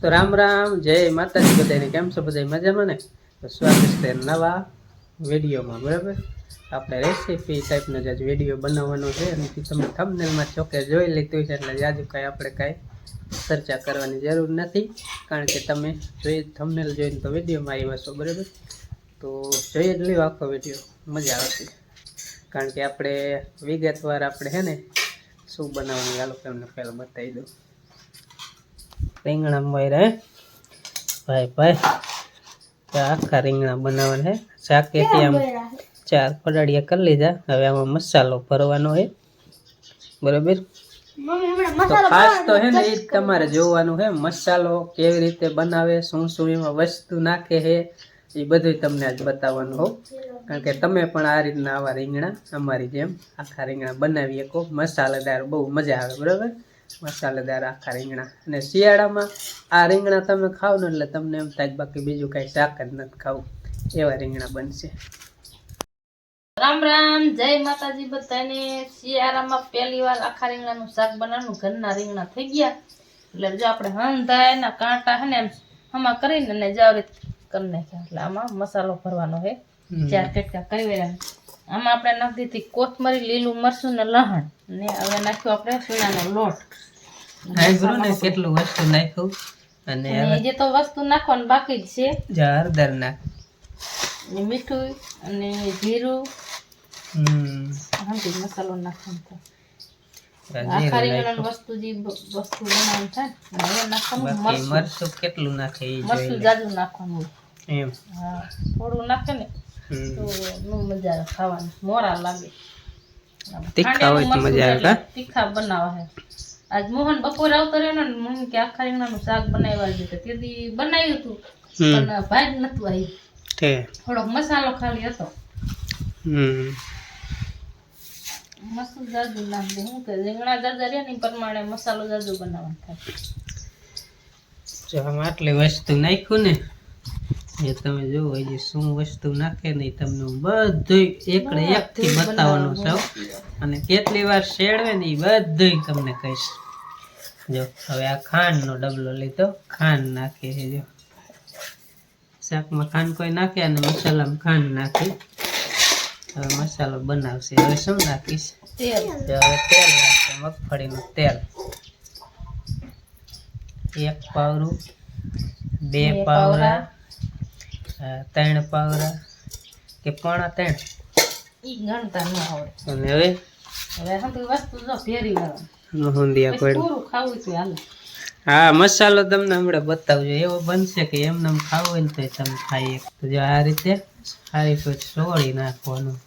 તો રામ રામ, જય માતાજી બધાને. કેમ છો બધા મજામાં ને? તો સ્વાગત છે નવા વિડીયોમાં. બરાબર, આપણે રેસીપી ટાઈપનો જ વિડીયો બનાવવાનો છે અને તમે થંબનેલમાં ચોકે જોઈ લીધું છે એટલે આજુ કાંઈ આપણે કાંઈ ચર્ચા કરવાની જરૂર નથી, કારણ કે તમે થંબનેલ જોઈને તો વિડીયોમાં આવ્યા છો. બરાબર, તો જોઈ જ લ્યો આખો વિડીયો, મજા આવશે. કારણ કે આપણે વિગતવાર આપણે હે ને શું બનાવવાનું ચાલો તમને પહેલાં બતાવી દઉં. રીંગણા મોયરા ભાઈ ભાઈ, આખા રીંગણા બનાવવાના છે. શાકેથી આમ 4 પડાડિયા કરી લીધા. હવે આમાં મસાલો ભરવાનો છે. બરોબર, તો ખાસ તો હે ને એ તમારે જોવાનું છે મસાલો કેવી રીતે બનાવે, શું શું એમાં વસ્તુ નાખે છે, એ બધું તમને આજ બતાવવાનું હોઉં. કારણ કે તમે પણ આ રીતના આવા રીંગણા અમારી જેમ આખા રીંગણા બનાવી શકો, મસાલેદાર, બહુ મજા આવે. બરાબર, મસાલેદાર આખા રીંગણા. અને શિયાળામાં આ રીંગણા તમે ખાવ ને એટલે તમને એમ થાય બાકી બીજું કાંઈ શાક જ નથી ખાવું, એવા રીંગણા બનશે. રામ રામ, જય માતાજી બધાને. શિયાળામાં પહેલી વાર આખા રીંગણાનું શાક બનાવવાનું. ઘરના રીંગણા થઈ ગયા એટલે જો આપણે હંધાય એના કાંટા હે ને એમ હમા કરીને ને જાવરી કરી નાખ્યા. એટલે આમાં મસાલો ભરવાનો છે. 4 કટકા કરી વેલા. આમાં આપણે નાખી દીધી કોથમરી, લીલું મરચું ને લહણ, ને હવે નાખ્યું આપણે સોયાનો લોટ. કેટલું વસ્તુ નાખ્યું અને જે તો વસ્તુ નાખવાનું બાકી જ છે. હળદર નાખ, મીઠું અને જીરું, મસાલો નાખવાનો. આખા રીંગણાની વસ્તુ જે વસ્તુ બનાવવાનું થાય હવે નાખવાનું મરચું. કેટલું નાખે એ મરચું જાજુ નાખવાનું એમ. હા, થોડું નાખે ને તો નો મજા આવે ખાવાની, મોરા લાગે. તીખા હોય તો મજા આવે. તીખા બનાવા છે. આજ મોહન બપોરે આવતો રહ્યો ને, મમ્મી કે આખા રીંગણાનું શાક બનાવ્યા છે. તેથી બનાવ્યું હતું પણ ભાઈ જ નતું આવી. થોડોક મસાલો ખાલી હતો. મસ્ત જાજુ નાખ દે. હું કે રીંગણા જાજા રહ્યા ને પ્રમાણે મસાલો જાજુ બનાવવાનો થાય. જો આમાં આટલી વસ્તુ નાખ્યું ને એ તમે જોવો, હજી શું વસ્તુ નાખે ને તમને બધું એકડે એકથી બતાવવાનું છે. અને કેટલી વાર શેડવે ને એ બધું તમને કહીશ. જો હવે આ ખાંડનો ડબલો લીધો, ખાંડ નાખી છે. જો શાકમાં ખાંડ કોઈ નાખે અને મસાલામાં ખાંડ નાખી. હવે મસાલો બનાવશે. હવે શું નાખીશ? તેલ. હવે તેલ નાખશે, મગફળીનું તેલ. 1 પાવરું, 2 પાવરા, 3 પાવરા કે 3.5 ઈ ગણતા ન આવડે. અને હવે હંધી વસ્તુ જો ભેરી વાળો મોહંદિયા પડ્યું. પૂરું ખાવું તો હાલે. હા, મસાલો તમને હમણાં બતાવજો. એવો બનશે કે એમને ખાવું હોય ને તો તમે ખાઈ શકો. તો જો આ રીતે સારી રીતે સોળી નાખવાનું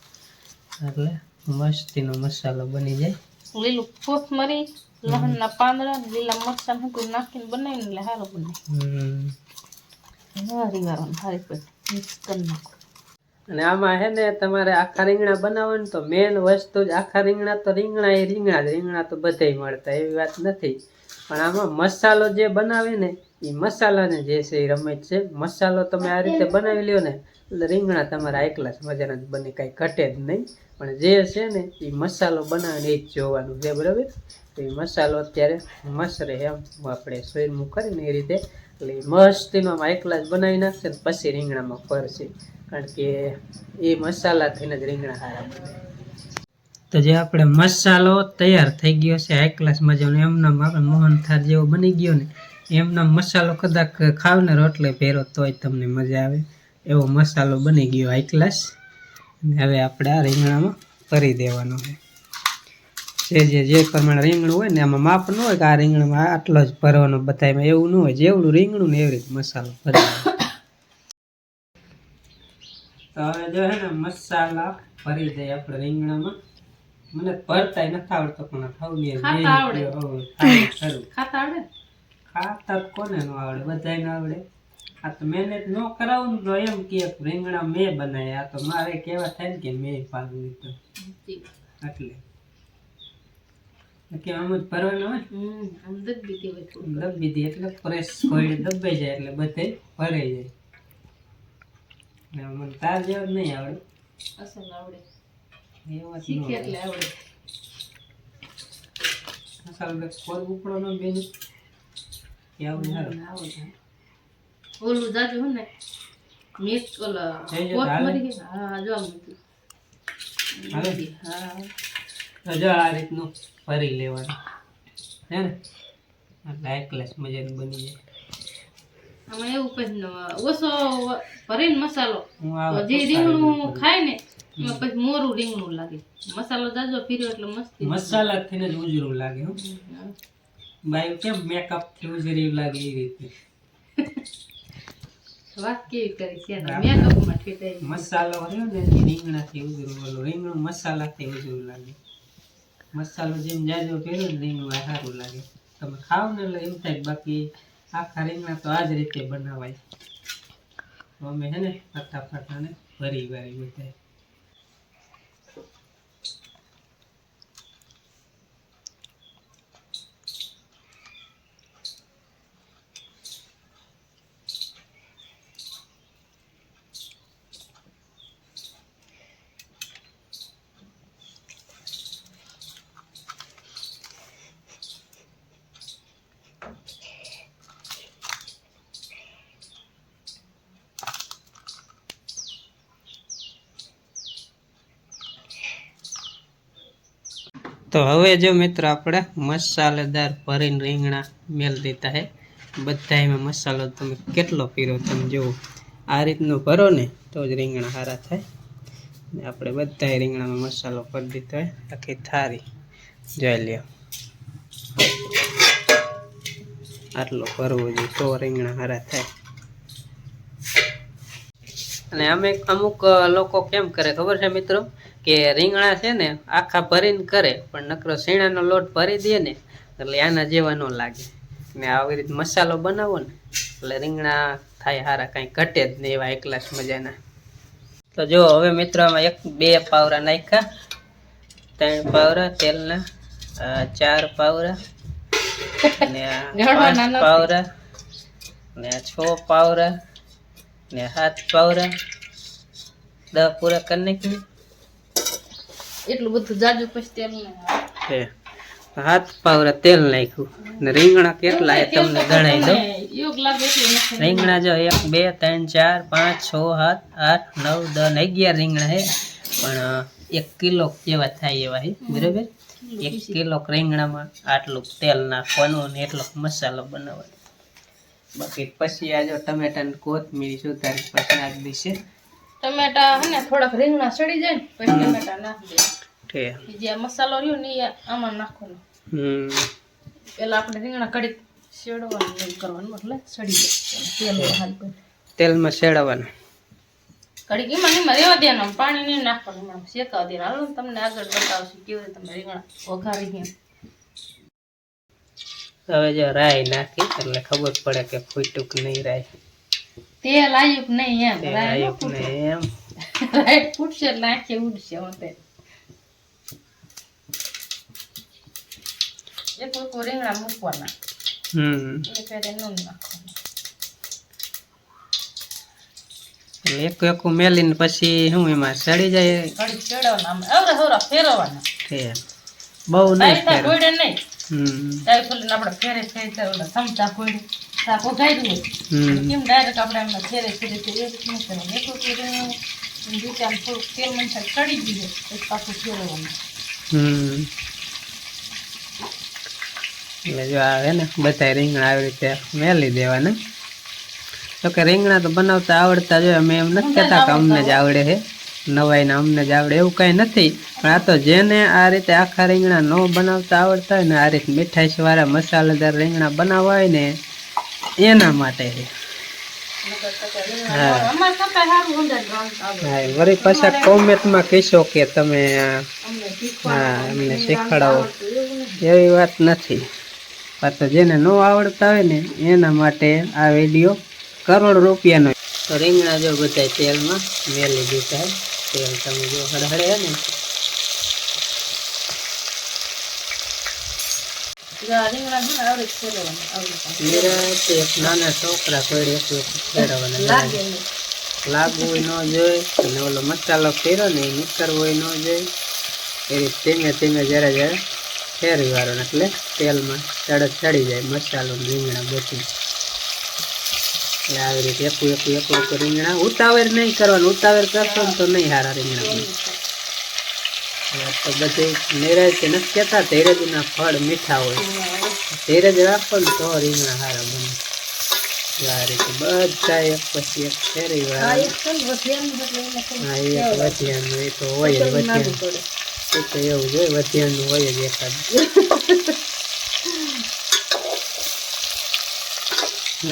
એટલે મસ્તીનો મસાલો બની જાય. લીલું કોથમરી, લહણના પાંદડા, લીલા મરચાં બધું નાખીને બનાવીને એટલે સારું બને. હારી વાળો હારી પર મિક્સ કરી નાખો. અને આમાં હે ને તમારે આખા રીંગણા બનાવવાનું તો મેન વસ્તુ જ આખા રીંગણા. તો રીંગણા એ રીંગણા જ, રીંગણા તો બધાય મળતા, એવી વાત નથી. પણ આમાં મસાલો જે બનાવે ને એ મસાલાને જે છે એ રમત છે. મસાલો તમે આ રીતે બનાવી લ્યો ને એટલે રીંગણા તમારા એકલા જ મજાના જ બને, કાંઈ ઘટે જ નહીં. પણ જે છે ને એ મસાલો બનાવે એ જ જોવાનું છે. બરાબર, તો એ મસાલો અત્યારે મસ્ત રહે એમ આપણે સોયનું કરીને એ રીતે એટલે મસ્તીનો એકલા જ બનાવી નાખશે ને પછી રીંગણામાં ફરશે. કારણ કે એ મસાલાથી જ રીંગણા સારા બને. તો જે આપણે મસાલો તૈયાર થઈ ગયો છે હાઈ ક્લાસ મજાનો, એમનામ આપણે મોહનથાળ જેવો બની ગયો ને એમનામ મસાલો કદાચ ખાવ ને રોટલે ભેરો તોય તમને મજા આવે એવો મસાલો બની ગયો હાઈ ક્લાસ. અને હવે આપણે આ રીંગણામાં ભરી દેવાનો છે. જે પ્રમાણે રીંગણું હોય ને એમાં માપ ન હોય કે આ રીંગણામાં આટલો જ ભરવાનો, બધામાં એવું ન હોય. જેવડું રીંગણું ને એવી રીતે મસાલો ભરી. તો હવે જો હે ને મસાલા ભરી દઈએ આપણે રીંગણામાં. મને ભરતાય નથી આવડતો પણ ખાતા આવડે. ખાતા કોને ન આવડે, બધાય ન આવડે. આ તો મહેનત ન કરાવું ને તો એમ કે રીંગણા મેં બનાવ્યા. આ તો મારે કેવા થાય ને કે મેં પાડવું તો એટલે કે આમ જ ભરવાનું હોય. દબી દે એટલે પ્રેસ કોઈ દબાઈ જાય એટલે બધે ભરાઈ જાય. મને તાર જેવું નહીં આવડે. અસલ આવડે. એવા શીખે એટલે આવડે. મસાલો કોર ઉપડો ન બેન કેવું સારું ઓલું જાજુ હે ને મિક્સ ઓલા જઈ જો હાલે. કોથમરી હા જો આમ હતું. હાલે. હા તો જો આ રીતનું ભરી લેવાનું હે ને એટલે એક ગ્લાસ મજાનું બની જાય. આમાં એવું પછી ઓછો ભરીને મસાલો હું તો આવા જે તો રીંગણું સારી ખાય ને એમાં પછી મોરું રીંગણું લાગે મસાલો જાજો પીર્યો એટલે મસ્તી મસાલા થઈને જ ઉજળું લાગે હો. હા. બાયું કેમ મેકઅપ થી ઉજળી લાગે એ રીતે વાત કેવી કરી છે હા. મેકઅપમાં ઠેઠાઈ મસાલો રહ્યો ને એ રીંગણાથી ઉજળું ઓલું રીંગણું મસાલાથી ઉજળું લાગે. મસાલો જેમ જાજો પહેર્યો ને રીંગણું આ સારું લાગે. તમે ખાવ ને એટલે એમ થાય. બાકી આખા રીંગણા તો આ જ રીતે બનાવાય. અમે હે ને ફટાફટ આને ભરી વારી બધા. તો હવે જો મિત્રો આપણે મસાલેદાર ભરીને રીંગણા મેલ દીધા હે. બધા એમાં મસાલો તમે કેટલો પીરો તમે જુઓ. આ રીતનું ભરો ને તો જ રીંગણા સારા થાય. ને આપણે બધા રીંગણામાં મસાલો ભરી દીધો હોય આખી થારી જોઈ લ્યો. આટલો ભરવો જોઈએ તો રીંગણા સારા થાય. અને અમે અમુક લોકો કેમ કરે ખબર છે મિત્રો કે રીંગણા છે ને આખા ભરીને કરે પણ નકરો શીણાનો લોટ ભરી દે ને એટલે આના જેવા ન લાગે. ને આવી રીતે મસાલો બનાવો ને એટલે રીંગણા થાય સારા, કાંઈ ઘટે જ નહીં એવા એકલા જ મજાના. તો જો હવે મિત્રો આમાં 1-2 પાવરા નાખ્યા, 3 પાવરા તેલના, 4 પાવરા ને 5 પાવરા ને 6 પાવરા ને 7 પાવરા 10 પૂરા કરી નાખ્યું. એટલું બધું જાજુ પછી તેલ ને 7 પાવરા તેલ નાખ્યું. ને રીંગણા કેટલા એ તમને ગણાઈ દઉં. યોગ લાગે એટલું નથી. રીંગણા જો 1 2 3 4 5 6 7 8 9 10 11 રીંગણા હે, પણ 1 કિલો જેવા થાય એવા હે. બરાબર, 1 કિલો રીંગણામાં આટલું તેલ નાખવાનું ને એટલો મસાલો બનાવવાનો. બાકી પછી આ જો ટમેટા ને કોથમીર સુધારી પછી નાખી દઈશે. ટમેટા હે ને થોડાક રીંગણા સડી જાય ને પછી ટમેટા નાખી દે. ઠીક. જે મસાલો રહ્યો ને એ આમાં નાખવાનો. પેલા આપણે રીંગણા કડી શેડવાનું નહીં કરવાનું એટલે સડી જાય. તેલ હાલ પર તેલમાં શેડવાનું. કડી એમાં એમાં રેવા દેવાનું, પાણી નહીં નાખવાનું, હમણાં શેકાવા દેવાનું. હાલો તમને આગળ બતાવશું કેવી રીતે તમે રીંગણા વઘારી ગયા. હવે જો રાઈ નાખી એટલે ખબર પડે કે ફૂટ્યું કે નહીં રાઈ. તેલ આવ્યું કે નહીં એમ. તેલ આવ્યું કે નહીં એમ. રાઈ ફૂટશે એટલે આંખે ઉડશે હોતે. એક રીંગણા મૂકવાના એ ફેરે ન નાખવાના. એક એકું મેલીને પછી શું એમાં સડી જાય. કડી ચડવાના આમ અવરા હવરા ફેરવવાના. બહુ નહીં ટાઈફા ગોળે નહીં. હમ ટાઈફોલ આપણે ફેરે ફેરે ઓલા ચમચા ગોળે શાક ઉગાડ્યું હોય કેમ ડાયરેક્ટ આપણે એમને ફેરે ફેરે એ રીતનું કરવાનું. એક રીંગણું રીતે આમ થોડુંક તેલ મંથન ચડી ગયું પછી પાછું ફેરવવાનું. એટલે જો આવે ને બધા રીંગણા આવી રીતે મેલી દેવાના. તો કે રીંગણા તો બનાવતા આવડતા જોઈએ. અમે એમ નથી કહેતા કે અમને જ આવડે છે, નવાઈને અમને જ આવડે એવું કાંઈ નથી. પણ આ તો જેને આ રીતે આખા રીંગણા ન બનાવતા આવડતા હોય ને, આ રીતે મીઠાઈ વાળા મસાલેદાર રીંગણા બનાવવા હોય ને એના માટે છે. હા, વળી પાછા કોમેન્ટમાં કહેશો કે તમે હા અમને શીખવાડો, એવી વાત નથી. આ તો જેને ન આવડતા હોય ને એના માટે આ વિડીયો કરોડ રૂપિયાનો. તો રીંગણા જો બધા તેલમાં મેલી દીધા. તેલ તમે જો હળહળે ને નાના છોકરા કોઈ એટલું ફેરવવાના લાગવું ન જોઈએ. અને ઓલો મસાલો ફેરો ને એ નીકળવો ન જોઈએ. એ રીતે ધીમે ધીમે જરા જરા ફેરવી વાળો એટલે તેલમાં તરત ચડી જાય મસાલો ને રીંગણા બધું. એટલે આવી રીતે એકું રીંગણા ઉતાવળ નહીં કરવાનું, ઉતાવળ કરશો ને તો નહીં સારા રીંગણા બને. તો બધી નિરાજ નથી કહેતા ધીરજના ફળ મીઠા હોય, ધીરજ રાખો ને તો રીંગણા સારા બને. આ રીતે બધા એક પછી એક ફેરવી વાળા. હા, એક વધિયાનું એ તો હોય જ, વધિયાનું એ તો એવું જ હોય, વધિયાનું હોય જ એકાદ.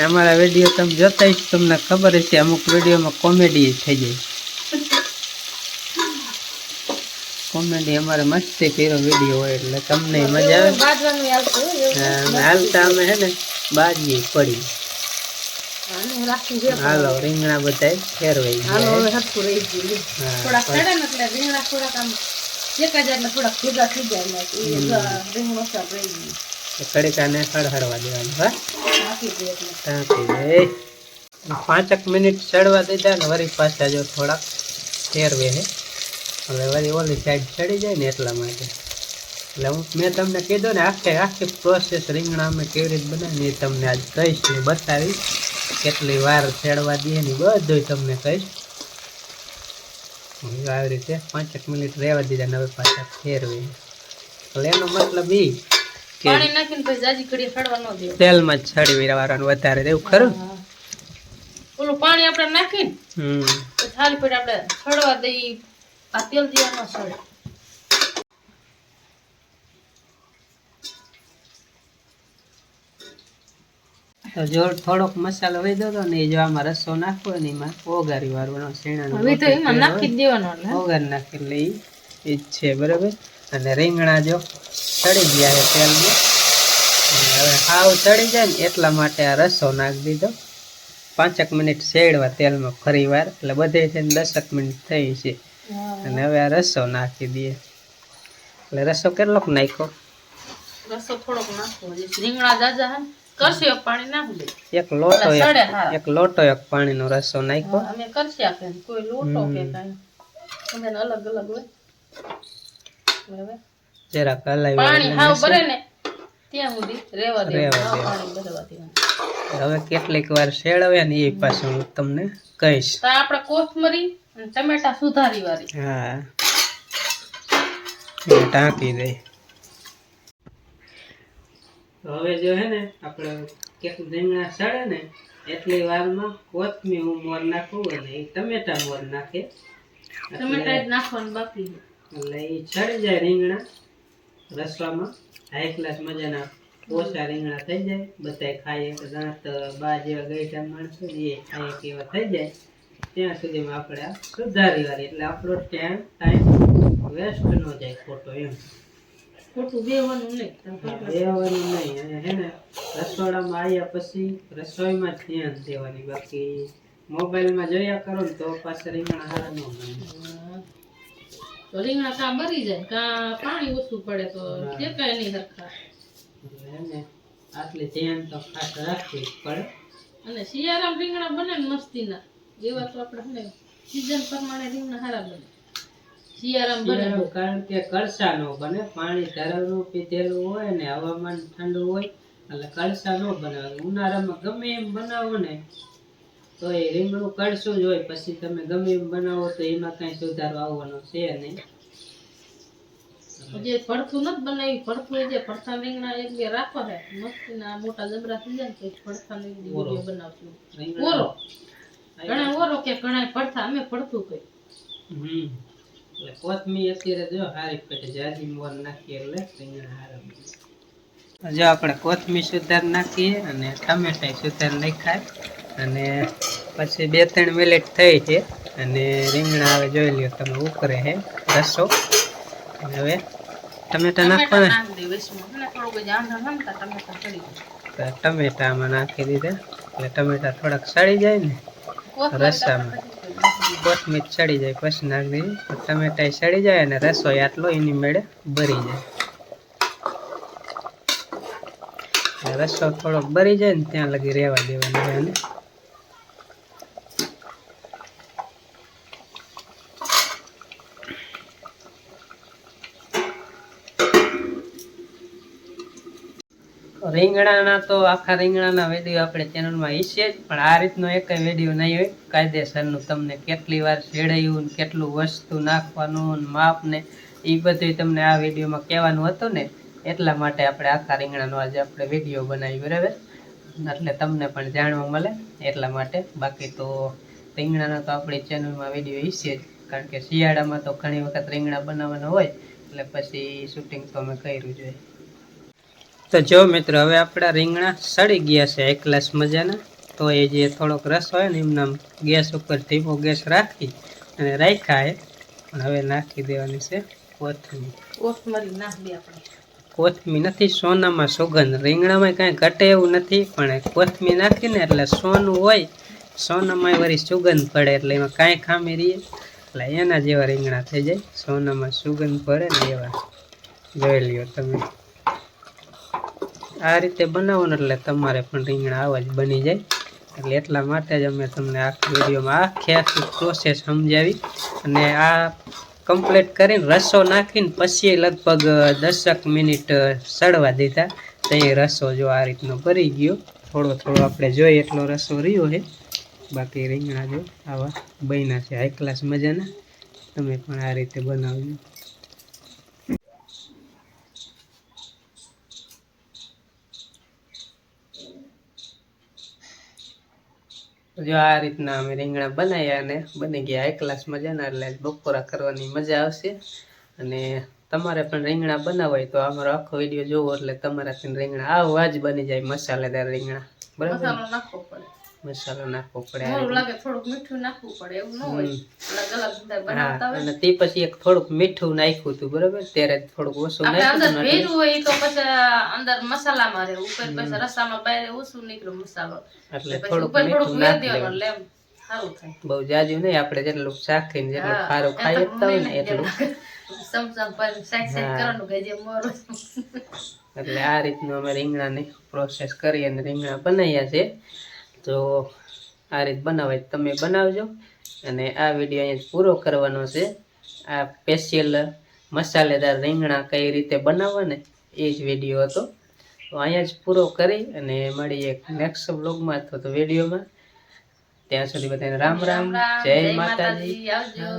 અમારા વિડીયો તમે જોતા જ તમને ખબર હશે, અમુક વિડીયોમાં કોમેડી થઈ જાય. કોમેડી અમારે મસ્તી કર્યો વિડીયો હોય એટલે તમને મજા આવે. હાલતા અમે હે ને બાજી પડી. હાલો રીંગણા બધા ફેરવાઈ કડીકાને હળહળવા દેવાનું. હા, 5 મિનિટ ચડવા દીધા ને વળી પાછા જો થોડાક ફેરવે છે. હવે વળી ઓલી સાઈડ ચડી જાય ને એટલા માટે. એટલે મેં તમને કીધું ને આખી પ્રોસેસ રીંગણા અમે કેવી રીતે બનાવીએ એ તમને આજ કહીશ ને બતાવીશ. કેટલી વાર ચડવા દઈએ ને બધું તમને કહીશ. આવી રીતે 5 મિનિટ રહેવા દીધા ને હવે પાછા ફેરવે. એટલે એનો મતલબ એ તેલમાં જ છડી વાળવાનું વધારે દેવું ખરું. ઓલું પાણી આપણે નાખીને થાળી પર આપણે છડવા દઈ. આ તેલ દીવાનો છડે. તો જો થોડોક મસાલો વહી દો ને એ જો આમાં રસો નાખવો ને એમાં ઓગારી વાળવાનો શેણાનો ઓગાર નાખી એટલે એ જ છે બરાબર. અને રીંગણા જો ચડી ગયા છે તેલમાં. હવે હાવ ચડી જાય ને એટલા માટે આ રસો નાખી દીધો. 5 મિનિટ શેડવા તેલમાં ફરી વાર એટલે બધે છે 10 મિનિટ થઈ છે. અને હવે આ રસો નાખી દઈએ. એટલે રસો કેટલોક નાખ્યો? રસો થોડોક નાખવો. રીંગણા જાજા હે કરશે પાણી નાખી દે. એક લોટો એક પાણીનો રસો નાખ્યો. અમે કરશે આપે કોઈ લોટો કે કાઈ તમને અલગ અલગ હોય. હવે જરા કલાઈ પાણી હાવ ભરે ને ત્યાં સુધી રેવા દે. પાણી ભરવા દે. હવે કેટલીક વાર શેળવ્યા ને એ પાછું હું તમને કહીશ. તો આપણે કોથમરી અને ટમેટા સુધારી વાળી. હા, ટાંકી દે. હવે જો હે ને આપણે કેટલું રીંગણા સડે ને એટલી વારમાં કોથમીર મોર નાખવું અને એ ટમેટા મોર નાખે. ટમેટા જ નાખવાનું બાકી એટલે એ ચડી જાય રીંગણા રસવામાં. હાઈ ક્લાસ મજાના ઓછા રીંગણા થઈ જાય. બધા ખાઈએ તો દાંત બા જેવા ગઈઠા માણસો ને એ ખાઈએ કેવા થઈ જાય ત્યાં સુધીમાં આપણે આ સુધારી વાળી. એટલે આપણો ટાઈમ વેસ્ટ ન જાય ખોટો. એમ ખોટું બેવાનું નહીં. અને હે ને રસોડામાં આવ્યા પછી રસોઈમાં જ ધ્યાન દેવાની. બાકી મોબાઈલમાં જોયા કરો ને તો પાછા રીંગણા હારા ન બને. તો રીંગણા કાં બરી જાય કાં પાણી ઓછું પડે તો દેખાય નહીં સરખા. આટલે ધ્યાન તો ખાસ રાખવી પડે. અને શિયાળામાં રીંગણા બને ને મસ્તીના એવા તો આપણે ને સીઝન પ્રમાણે રીંગણા સારા બને. શિયાળામાં બને કારણ કે કળસા નો બને. પાણી ધરેલું પીધેલું હોય ને હવામાન ઠંડુ હોય એટલે કળસા નો બને. ઉનાળામાં ગમે એમ બનાવો ને તો એ રીંગણું કળશું જ હોય. પછી તમે ગમે એમ બનાવો તો એમાં કઈ સુધારો આવવાનો છે નહીં. જે પડથું નથી બનાવી પડથું જે પડથા રીંગણા એક બે રાખો છે મસ્તીના મોટા જબરા થઈ જાય ને પડથા વિડીયો બનાવશું. ઓરો ઘણા ઓરો કે ઘણા પડથા અમે પડથું કઈ. એટલે કોથમીર અત્યારે જો હારી પેટે જાજી મોર નાખીએ એટલે રીંગણા હારા. જો આપણે કોથમીર સુધાર નાખીએ અને ટમેટા સુધાર નાખાય અને પછી 2-3 મિનિટ થઈ છે અને રીંગણા હવે જોઈ લ્યો તમે ઉકળે છે રસો. હવે ટમેટા નાખવાના. ટમેટા આમાં નાખી દીધા એટલે ટમેટા થોડાક સડી જાય ને રસામાં. કોથમીર સડી જાય પછી નાખી દીધી. ટમેટા સડી જાય અને રસોઈ આટલો એની મેળે ભરી જાય. રસો થોડોક ભરી જાય ને ત્યાં લગી રહેવા દેવાનું. અને રીંગણાના તો આખા રીંગણાના વિડીયો આપણે ચેનલમાં હશે જ, પણ આ રીતનો એક વિડીયો નહીં હોય કાયદેસરનું. તમને કેટલી વાર શેડાયું ને કેટલું વસ્તુ નાખવાનું ને માપ ને એ બધું તમને આ વિડીયોમાં કહેવાનું હતું ને, એટલા માટે આપણે આખા રીંગણાનો આજે આપણે વિડીયો બનાવી, બરાબર? એટલે તમને પણ જાણવા મળે એટલા માટે. બાકી તો રીંગણાના તો આપણી ચેનલમાં વિડીયો હશે જ, કારણ કે શિયાળામાં તો ઘણી વખત રીંગણા બનાવવાના હોય એટલે પછી શૂટિંગ તો અમે કર્યું જોઈએ. તો જો મિત્રો, હવે આપણા રીંગણા સડી ગયા છે એક ગ્લાસ મજાના. તો એ જે થોડોક રસ હોય ને એમના ગેસ ઉપર ધીમો ગેસ રાખી અને રાખ્યા છે. પણ હવે નાખી દેવાની છે કોથમીર. કોથમરી નાખી આપણે. કોથમીર નથી, સોનામાં સુગંધ. રીંગણામાં કાંઈ ઘટે એવું નથી, પણ કોથમીર નાખીને એટલે સોનું હોય, સોનામાં વળી સુગંધ પડે એટલે એમાં કાંઈ ખામી રહીએ, એટલે એના જેવા રીંગણા થઈ જાય. સોનામાં સુગંધ પડે ને એવા. જોઈ લ્યો તમે, આ રીતે બનાવો ને એટલે તમારે પણ રીંગણા આવા જ બની જાય. એટલે એટલા માટે જ અમે તમને આખા વિડીયોમાં આખી પ્રોસેસ સમજાવી. અને આ કમ્પ્લીટ કરીને રસો નાખીને પછી લગભગ 10 મિનિટ સડવા દીધા. તો એ રસો જો આ રીતનો ભરી ગયો. થોડો થોડો આપણે જોઈએ એટલો રસો રહ્યો છે. બાકી રીંગણા જો આવા બન્યા છે હાઈ ક્લાસ મજાના. તમે પણ આ રીતે બનાવજો. જો આ રીતના અમે રીંગણા બનાવ્યા અને બની ગયા હાઈ ક્લાસ મજાના. એટલે બપોરા કરવાની મજા આવશે. અને તમારે પણ રીંગણા બનાવવા હોય તો અમારો આખો વિડીયો જોવો એટલે તમારાથી રીંગણા આવા જ બની જાય, મસાલેદાર રીંગણા. બરાબર, મસાલો નાખવો પડે. મસાલો નાખવો પડે. મોરું લાગે થોડુંક મીઠું નાખવું પડે, એવું ન હોય. અલગ અલગ બધા બનાવતા હોય. અને તે પછી એક થોડુંક મીઠું નાખ્યું હતું, બરાબર? ત્યારે થોડુંક ઓછું આપણે અંદર નાખ્યું ભેરું હોય તો પછી અંદર મસાલામાં રહે, ઉપર પછી રસામાં બહાર ઓછું નીકળ્યો મસાલો, એટલે પછી થોડુંક ઉપર થોડુંક મીઠું વેર નાખી દેવાનું દેવાનું. એટલે એમ સારું થાય. બહુ જાજુ નહીં, આપણે જેટલું શાખીને જેટલું હા, ખારું ખાઈ શકતા હોય ને એટલું. સમસમ પર સાઈડ સાઈડ કરવાનું કે જે મોરું. એટલે આ રીતનું અમે રીંગણાની પ્રોસેસ કરી અને રીંગણા બનાવ્યા છે. તો આ રીત બનાવાય તમે બનાવજો. અને આ વિડીયો અહીંયા પૂરો કરવાનો છે. આ સ્પેશિયલ મસાલેદાર રીંગણા કઈ રીતે બનાવવા ને એ જ વિડીયો હતો. તો અહીંયા જ પૂરો કરી અને મળીએ નેક્સ્ટ વ્લોગમાં અથવા તો વિડીયોમાં. ત્યાં સુધી બધાને રામ રામ, જય માતાજી, આવજો.